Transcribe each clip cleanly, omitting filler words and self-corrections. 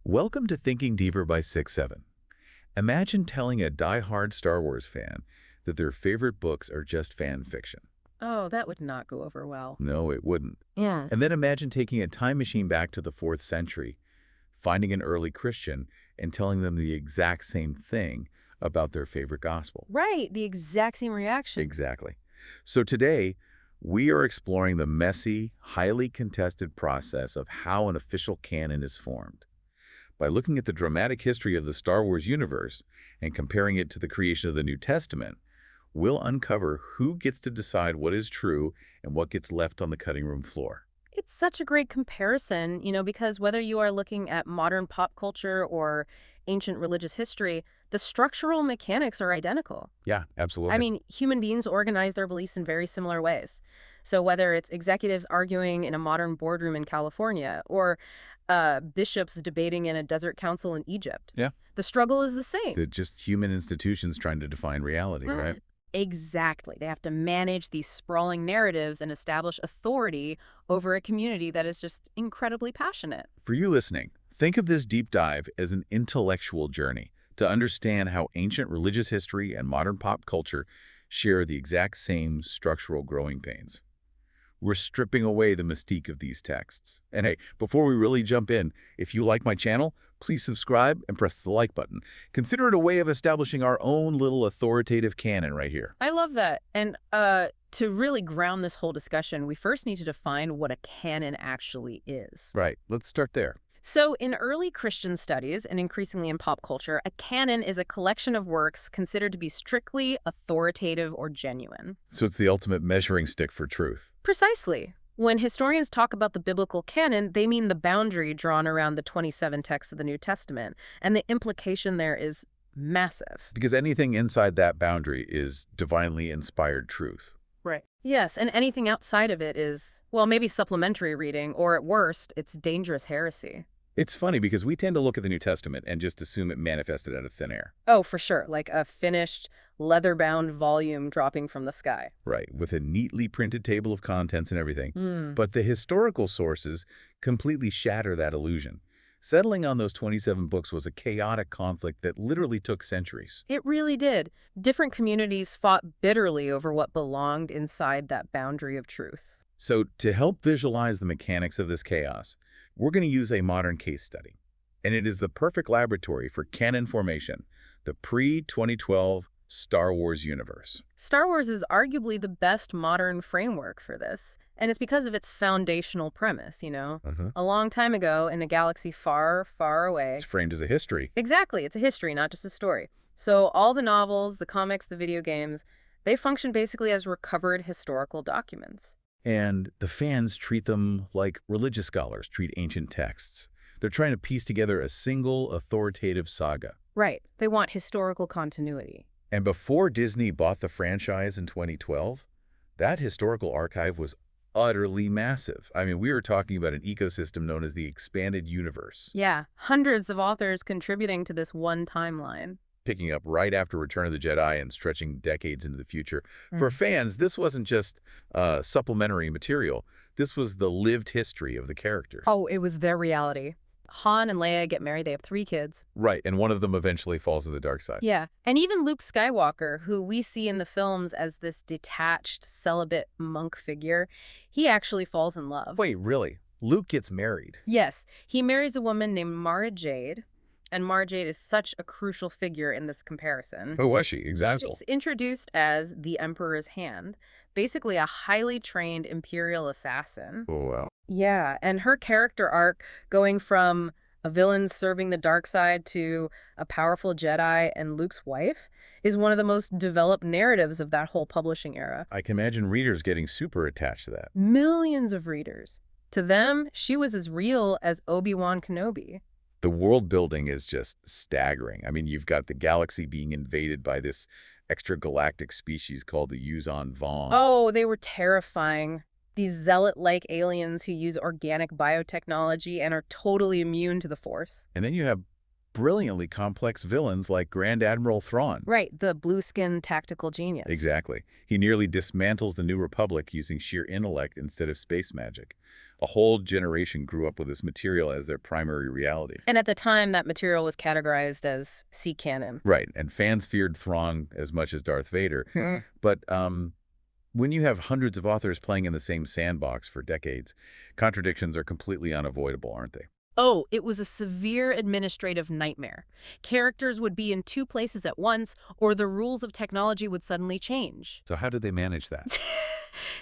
Welcome to Thinking Deeper by 6-7. Imagine telling a die-hard Star Wars fan that their favorite books are just fan fiction. Oh, that would not go over well. No, it wouldn't. Yeah. And then imagine taking a time machine back to the 4th century, finding an early Christian, and telling them the exact same thing about their favorite gospel. Right, the exact same reaction. Exactly. So today, we are exploring the messy, highly contested process of how an official canon is formed. By looking at the dramatic history of the Star Wars universe and comparing it to the creation of the New Testament, we'll uncover who gets to decide what is true and what gets left on the cutting room floor. It's such a great comparison, because whether you are looking at modern pop culture or ancient religious history, the structural mechanics are identical. Yeah, absolutely. I mean, human beings organize their beliefs in very similar ways. So whether it's executives arguing in a modern boardroom in California or bishops debating in a desert council in Egypt, Yeah. the struggle is the same. They're just human institutions trying to define reality, right? Exactly. They have to manage these sprawling narratives and establish authority over a community that is just incredibly passionate. For you listening, think of this deep dive as an intellectual journey to understand how ancient religious history and modern pop culture share the exact same structural growing pains. We're stripping away the mystique of these texts. And hey, before we really jump in, if you like my channel, please subscribe and press the like button. Consider it a way of establishing our own little authoritative canon right here. I love that. And to really ground this whole discussion, we first need to define what a canon actually is. Right. Let's start there. So in early Christian studies, and increasingly in pop culture, a canon is a collection of works considered to be strictly authoritative or genuine. So it's the ultimate measuring stick for truth. Precisely. When historians talk about the biblical canon, they mean the boundary drawn around the 27 texts of the New Testament, and the implication there is massive. Because anything inside that boundary is divinely inspired truth. Right. Yes, and anything outside of it is, well, maybe supplementary reading, or at worst, it's dangerous heresy. It's funny because we tend to look at the New Testament and just assume it manifested out of thin air. Oh, for sure, like a finished, leather-bound volume dropping from the sky. Right, with a neatly printed table of contents and everything. Mm. But the historical sources completely shatter that illusion. Settling on those 27 books was a chaotic conflict that literally took centuries. It really did. Different communities fought bitterly over what belonged inside that boundary of truth. So to help visualize the mechanics of this chaos, we're going to use a modern case study. And it is the perfect laboratory for canon formation, the pre-2012 Star Wars universe. Star Wars is arguably the best modern framework for this, and it's because of its foundational premise, A long time ago, in a galaxy far, far away. It's framed as a history. Exactly, it's a history, not just a story. So all the novels, the comics, the video games, they function basically as recovered historical documents. And the fans treat them like religious scholars treat ancient texts. They're trying to piece together a single authoritative saga. Right, they want historical continuity. And before Disney bought the franchise in 2012, that historical archive was utterly massive. I mean, we were talking about an ecosystem known as the expanded universe. Yeah, hundreds of authors contributing to this one timeline. Picking up right after Return of the Jedi and stretching decades into the future. For fans, this wasn't just supplementary material. This was the lived history of the characters. Oh, it was their reality. Han and Leia get married. They have 3 kids. Right, and one of them eventually falls to the dark side. Yeah, and even Luke Skywalker, who we see in the films as this detached, celibate monk figure, he actually falls in love. Wait, really? Luke gets married? Yes, he marries a woman named Mara Jade, and Mara Jade is such a crucial figure in this comparison. Who was she? Exactly. She's introduced as the Emperor's Hand, basically a highly trained Imperial assassin. Oh, wow. Yeah, and her character arc going from a villain serving the dark side to a powerful Jedi and Luke's wife is one of the most developed narratives of that whole publishing era. I can imagine readers getting super attached to that. Millions of readers. To them, she was as real as Obi-Wan Kenobi. The world building is just staggering. I mean, you've got the galaxy being invaded by this extragalactic species called the Yuuzhan Vong. Oh, they were terrifying. These zealot-like aliens who use organic biotechnology and are totally immune to the Force. And then you have brilliantly complex villains like Grand Admiral Thrawn. Right, the blue-skin tactical genius. Exactly. He nearly dismantles the New Republic using sheer intellect instead of space magic. A whole generation grew up with this material as their primary reality. And at the time, that material was categorized as C-Canon. Right, and fans feared Thrawn as much as Darth Vader. But when you have hundreds of authors playing in the same sandbox for decades, contradictions are completely unavoidable, aren't they? Oh, it was a severe administrative nightmare. Characters would be in two places at once, or the rules of technology would suddenly change. So how did they manage that?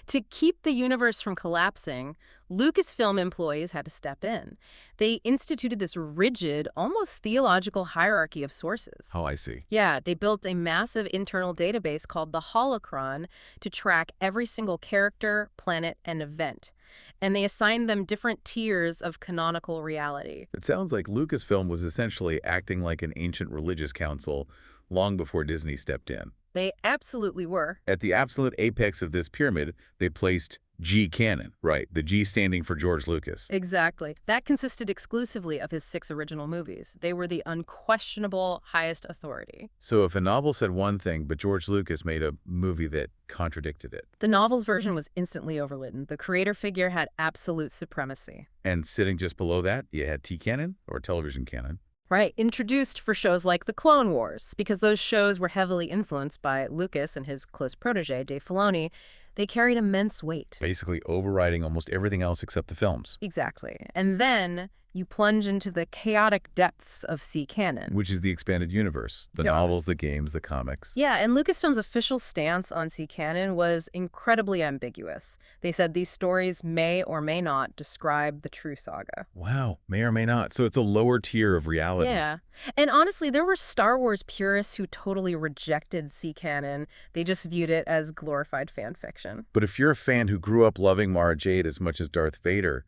To keep the universe from collapsing, Lucasfilm employees had to step in. They instituted this rigid, almost theological hierarchy of sources. Oh, I see. Yeah, they built a massive internal database called the Holocron to track every single character, planet, and event. And they assigned them different tiers of canonical reality. It sounds like Lucasfilm was essentially acting like an ancient religious council long before Disney stepped in. They absolutely were. At the absolute apex of this pyramid, they placed G-Canon, right, the G standing for George Lucas. Exactly. That consisted exclusively of his 6 original movies. They were the unquestionable highest authority. So if a novel said one thing, but George Lucas made a movie that contradicted it. The novel's version was instantly overwritten. The creator figure had absolute supremacy. And sitting just below that, you had T-Canon, or television canon. Right, introduced for shows like The Clone Wars, because those shows were heavily influenced by Lucas and his close protege, Dave Filoni. They carried immense weight. Basically overriding almost everything else except the films. Exactly. And then you plunge into the chaotic depths of C-Canon. Which is the expanded universe. The novels, the games, the comics. Yeah, and Lucasfilm's official stance on C-Canon was incredibly ambiguous. They said these stories may or may not describe the true saga. Wow, may or may not. So it's a lower tier of reality. Yeah. And honestly, there were Star Wars purists who totally rejected C-Canon. They just viewed it as glorified fan fiction. But if you're a fan who grew up loving Mara Jade as much as Darth Vader,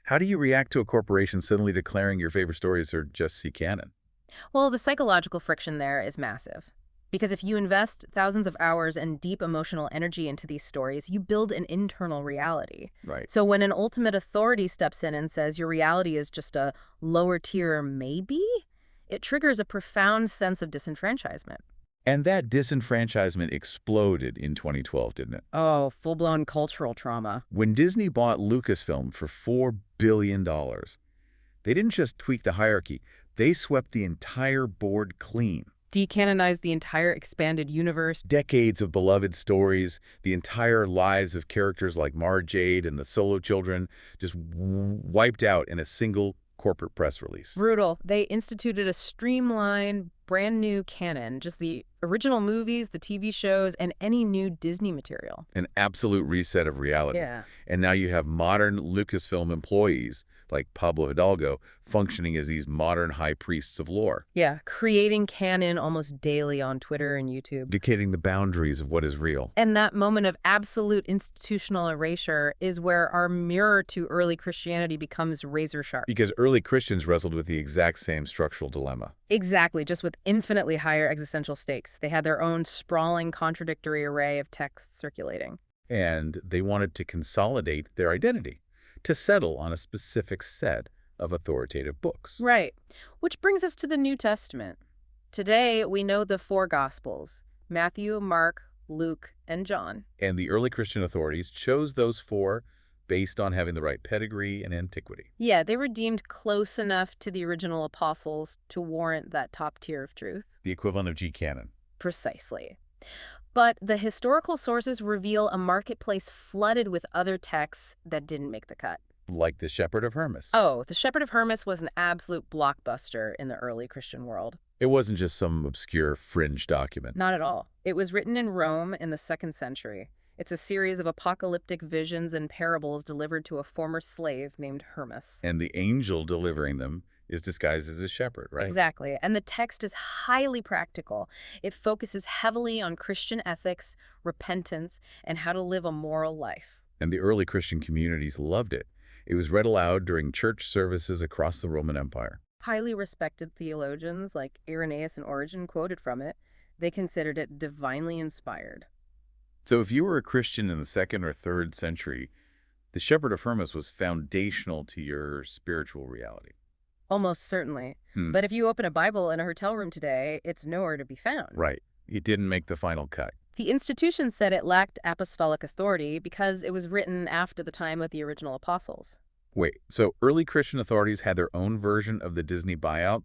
how do you react to a corporation suddenly declaring your favorite stories are just C-Canon? Well, the psychological friction there is massive. Because if you invest thousands of hours and deep emotional energy into these stories, you build an internal reality. Right. So when an ultimate authority steps in and says your reality is just a lower tier maybe, it triggers a profound sense of disenfranchisement. And that disenfranchisement exploded in 2012, didn't it? Oh, full-blown cultural trauma. When Disney bought Lucasfilm for $4 billion, they didn't just tweak the hierarchy, they swept the entire board clean. Decanonized the entire expanded universe. Decades of beloved stories, the entire lives of characters like Mara Jade and the Solo Children just wiped out in a single corporate press release. Brutal. They instituted a streamlined, brand new canon, just the original movies, the TV shows, and any new Disney material. An absolute reset of reality. Yeah. And now you have modern Lucasfilm employees like Pablo Hidalgo functioning as these modern high priests of lore. Yeah, creating canon almost daily on Twitter and YouTube. Dictating the boundaries of what is real. And that moment of absolute institutional erasure is where our mirror to early Christianity becomes razor sharp. Because early Christians wrestled with the exact same structural dilemma. Exactly, just with infinitely higher existential stakes. They had their own sprawling, contradictory array of texts circulating. And they wanted to consolidate their identity, to settle on a specific set of authoritative books. Right, which brings us to the New Testament. Today, we know the 4 Gospels, Matthew, Mark, Luke, and John. And the early Christian authorities chose those 4 based on having the right pedigree and antiquity. Yeah, they were deemed close enough to the original apostles to warrant that top tier of truth. The equivalent of G-Canon. Precisely. But the historical sources reveal a marketplace flooded with other texts that didn't make the cut. Like the Shepherd of Hermas. Oh, the Shepherd of Hermas was an absolute blockbuster in the early Christian world. It wasn't just some obscure fringe document. Not at all. It was written in Rome in the 2nd century. It's a series of apocalyptic visions and parables delivered to a former slave named Hermas. And the angel delivering them is disguised as a shepherd, right? Exactly. And the text is highly practical. It focuses heavily on Christian ethics, repentance, and how to live a moral life. And the early Christian communities loved it. It was read aloud during church services across the Roman Empire. Highly respected theologians like Irenaeus and Origen quoted from it. They considered it divinely inspired. So if you were a Christian in the 2nd or 3rd century, the Shepherd of Hermas was foundational to your spiritual reality. Almost certainly. Hmm. But if you open a Bible in a hotel room today, it's nowhere to be found. Right. It didn't make the final cut. The institution said it lacked apostolic authority because it was written after the time of the original apostles. Wait, so early Christian authorities had their own version of the Disney buyout?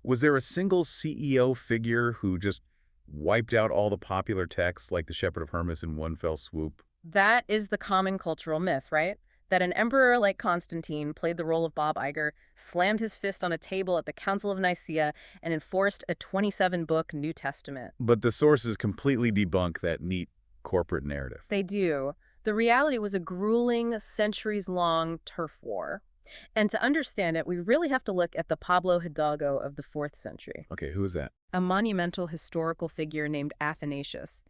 Was there a single CEO figure who just wiped out all the popular texts like the Shepherd of Hermas in one fell swoop? That is the common cultural myth, right? That an emperor like Constantine played the role of Bob Iger, slammed his fist on a table at the Council of Nicaea, and enforced a 27-book New Testament. But the sources completely debunk that neat corporate narrative. They do. The reality was a grueling, centuries-long turf war. And to understand it, we really have to look at the Pablo Hidalgo of the 4th century, Okay, who is that? a monumental historical figure named Athanasius.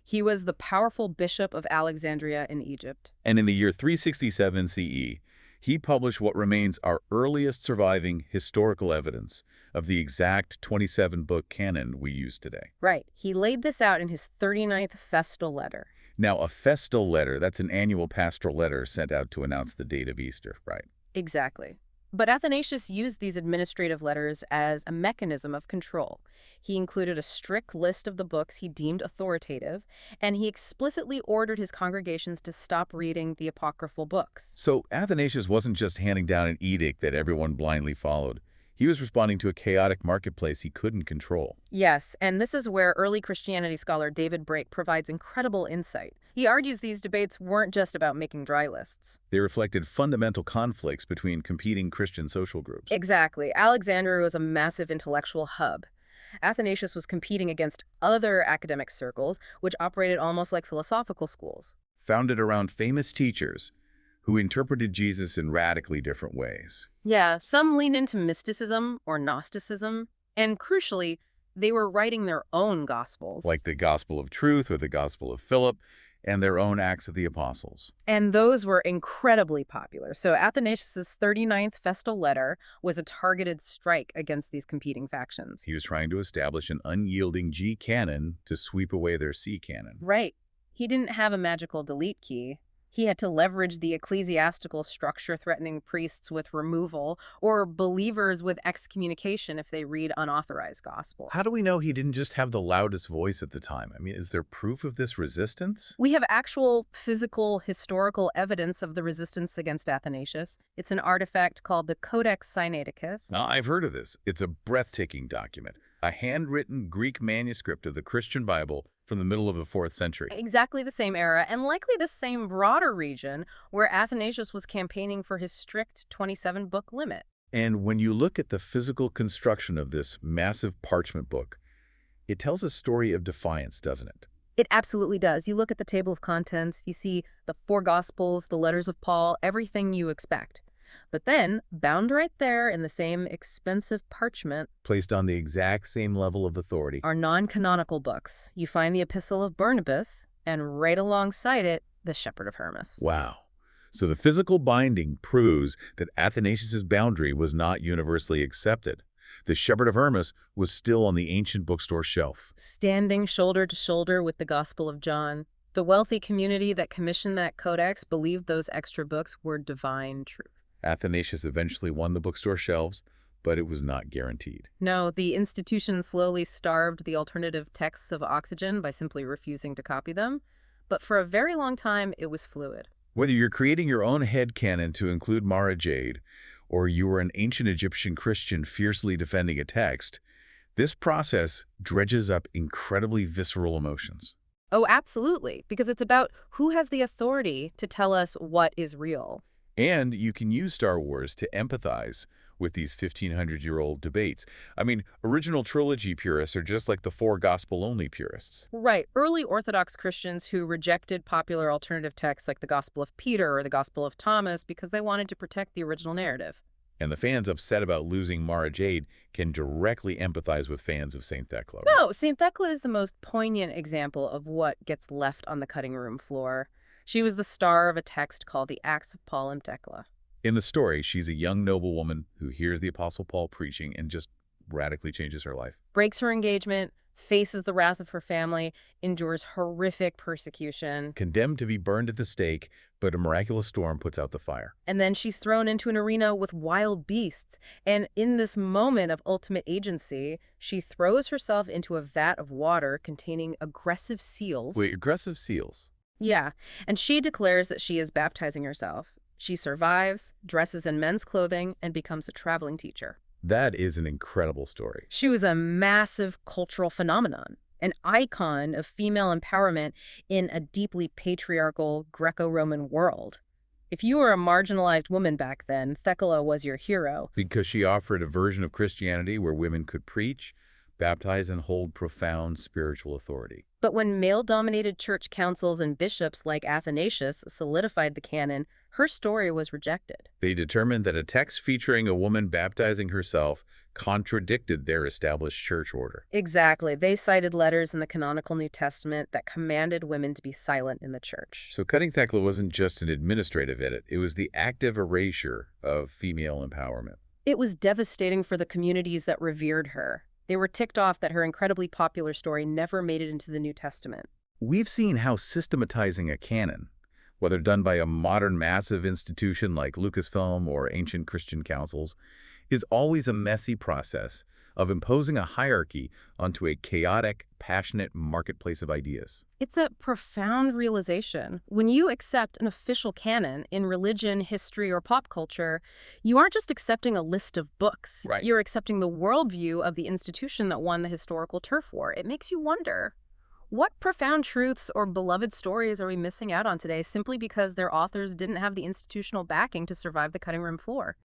He was the powerful bishop of Alexandria in Egypt. And in the year 367 CE, he published what remains our earliest surviving historical evidence of the exact 27-book canon we use today. Right. He laid this out in his 39th Festal letter. Now, a festal letter, that's an annual pastoral letter sent out to announce the date of Easter, right? Exactly. But Athanasius used these administrative letters as a mechanism of control. He included a strict list of the books he deemed authoritative, and he explicitly ordered his congregations to stop reading the apocryphal books. So Athanasius wasn't just handing down an edict that everyone blindly followed. He was responding to a chaotic marketplace he couldn't control. Yes, and this is where early Christianity scholar David Brake provides incredible insight. He argues these debates weren't just about making dry lists. They reflected fundamental conflicts between competing Christian social groups. Exactly. Alexandria was a massive intellectual hub. Athanasius was competing against other academic circles, which operated almost like philosophical schools. Founded around famous teachers who interpreted Jesus in radically different ways. Yeah, some leaned into mysticism or Gnosticism, and crucially, they were writing their own gospels. Like the Gospel of Truth or the Gospel of Philip, and their own Acts of the Apostles. And those were incredibly popular. So Athanasius' 39th Festal letter was a targeted strike against these competing factions. He was trying to establish an unyielding G-Canon to sweep away their C-Canon. Right. He didn't have a magical delete key. He had to leverage the ecclesiastical structure threatening priests with removal or believers with excommunication if they read unauthorized gospels. How do we know he didn't just have the loudest voice at the time? I mean, is there proof of this resistance? We have actual physical, historical evidence of the resistance against Athanasius. It's an artifact called the Codex Sinaiticus. Now, I've heard of this. It's a breathtaking document, a handwritten Greek manuscript of the Christian Bible from the middle of the 4th century. Exactly the same era, and likely the same broader region where Athanasius was campaigning for his strict 27-book limit. And when you look at the physical construction of this massive parchment book, it tells a story of defiance, doesn't it? It absolutely does. You look at the table of contents, you see the 4 Gospels, the letters of Paul, everything you expect. But then, bound right there in the same expensive parchment, Placed on the exact same level of authority. are non-canonical books. You find the Epistle of Barnabas, and right alongside it, the Shepherd of Hermas. Wow. So the physical binding proves that Athanasius' boundary was not universally accepted. The Shepherd of Hermas was still on the ancient bookstore shelf. Standing shoulder to shoulder with the Gospel of John, the wealthy community that commissioned that codex believed those extra books were divine truth. Athanasius eventually won the bookstore shelves, but it was not guaranteed. No, the institution slowly starved the alternative texts of oxygen by simply refusing to copy them, but for a very long time it was fluid. Whether you're creating your own headcanon to include Mara Jade, or you are an ancient Egyptian Christian fiercely defending a text, this process dredges up incredibly visceral emotions. Oh, absolutely, because it's about who has the authority to tell us what is real. And you can use Star Wars to empathize with these 1,500-year-old debates. I mean, original trilogy purists are just like the 4 gospel-only purists. Right. Early Orthodox Christians who rejected popular alternative texts like the Gospel of Peter or the Gospel of Thomas because they wanted to protect the original narrative. And the fans upset about losing Mara Jade can directly empathize with fans of St. Thecla. No, St. Thecla is the most poignant example of what gets left on the cutting room floor. She was the star of a text called the Acts of Paul and Thecla. In the story, she's a young noblewoman who hears the Apostle Paul preaching and just radically changes her life. Breaks her engagement, faces the wrath of her family, endures horrific persecution. Condemned to be burned at the stake, but a miraculous storm puts out the fire. And then she's thrown into an arena with wild beasts. And in this moment of ultimate agency, she throws herself into a vat of water containing aggressive seals. Wait, aggressive seals? Yeah, and she declares that she is baptizing herself. She survives, dresses in men's clothing, and becomes a traveling teacher. That is an incredible story. She was a massive cultural phenomenon, an icon of female empowerment in a deeply patriarchal Greco-Roman world. If you were a marginalized woman back then, Thecla was your hero. Because she offered a version of Christianity where women could preach, baptize, and hold profound spiritual authority. But when male-dominated church councils and bishops like Athanasius solidified the canon, her story was rejected. They determined that a text featuring a woman baptizing herself contradicted their established church order. Exactly. They cited letters in the canonical New Testament that commanded women to be silent in the church. So cutting Thecla wasn't just an administrative edit, it was the active erasure of female empowerment. It was devastating for the communities that revered her. They were ticked off that her incredibly popular story never made it into the New Testament. We've seen how systematizing a canon, whether done by a modern massive institution like Lucasfilm or ancient Christian councils, is always a messy process of imposing a hierarchy onto a chaotic, passionate marketplace of ideas. It's a profound realization. When you accept an official canon in religion, history, or pop culture, you aren't just accepting a list of books. Right. You're accepting the worldview of the institution that won the historical turf war. It makes you wonder, what profound truths or beloved stories are we missing out on today simply because their authors didn't have the institutional backing to survive the cutting room floor?